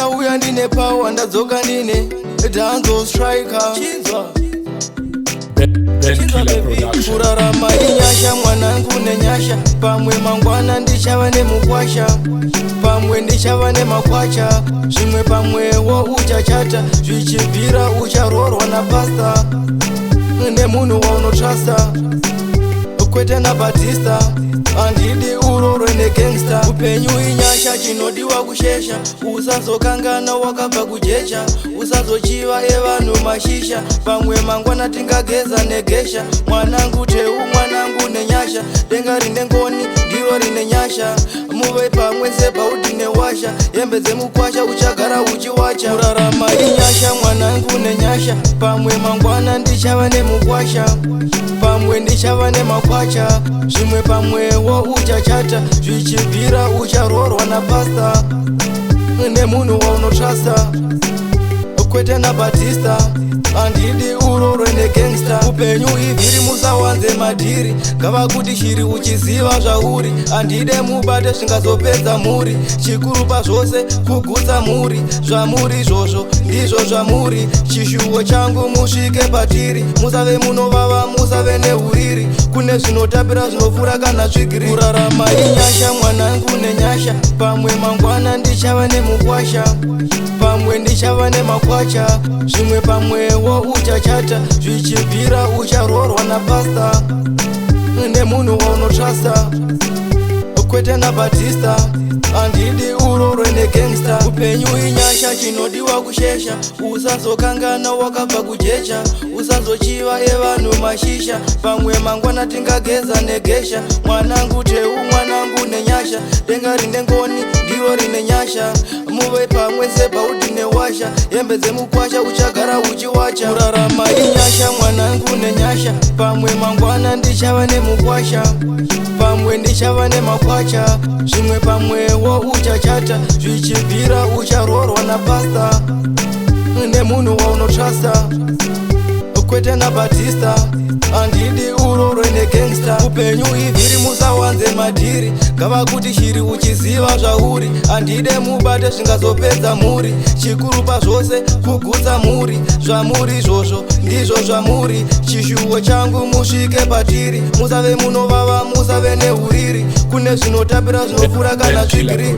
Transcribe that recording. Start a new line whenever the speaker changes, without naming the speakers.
ndauya ndine power ndadzoka ndine danzo striker kurarama inyasha mwanangu nenyasha pamwe mangwana ndichava nemukwasha pamwe ndichava nemakwacha zvimwe pamwewo uchachata zvichibvira ucharorwa napasta nemunhu waunotrasta kwete nabatista andidi urorwe negangsta upenyu inyasha chinodiwa kushesha usazokangana wakabva kujecha usazochiva evanhu mashisha pamwe mangwana tingageza negesha mwanangu teu mwanangu nenyasha denga rine ngoni ndiro rine nyasha muve pamwe sebhaudi newasha hembe dzemukwasha uchagara uchiwacha kurarama inyasha mwanangu nenyasha pamwe mangwana ndichava nemukwasha pamwe ndichava nemakwacha zvimwe pamwewo uchachata zvichibvira ucharorwa napasta nemunhu waunotrasta kwete nabatista andidi urorwe negangsta upenyu ivhiri musawanze madhiri ngava kuti shiri uchiziva zvauri andide mubate zvingazopedza mhuri chikuru pazvose kugutsa mhuri zvamuri izvozvo ndizvo zvamuri chishuwo changu musvike patiri musave munovava musave neuriri kune zvinotapira zvinofura kana svigiri kurarama inyasha mwanangu nenyasha pamwe mangwana ndichava nemukwasha pamwe ndichava nemakwacha zvimwe pamwewo uchachata zvichibvira ucharorwa napasta nemunhu waunotrasta kwete nabatista andidi urorwe negangsta upenyu inyasha chinodiwa kushesha usazokangana wakabva kujecha usazochiva evanhu mashisha pamwe mangwana tingageza negesha mwanangu teu mwanangu nenyasha denga rine ngoni ndiro rine nyasha muve pamwe sebhaudi newasha hembe dzemukwasha uchagara uchiwacha kurarama inyasha mwanangu nenyasha pamwe mangwana ndichava nemukwasha pamwe ndichava nemakwacha zvimwe pamwewo uchachata zvichibvira ucharorwa napasta nemunhu waunotrasta kwete nabatista andidi urorwe negangsta upenyu ivhiri musawanze madhiri ngava kuti shiri uchiziva zvauri andide mubate zvingazopedza mhuri chikuru pazvose kugutsa mhuri zvamuri izvozvo ndizvo zvamuri chishuwo changu musvike patiri musave munovava musave neuriri kune zvinotapira zvinofura kana svigiri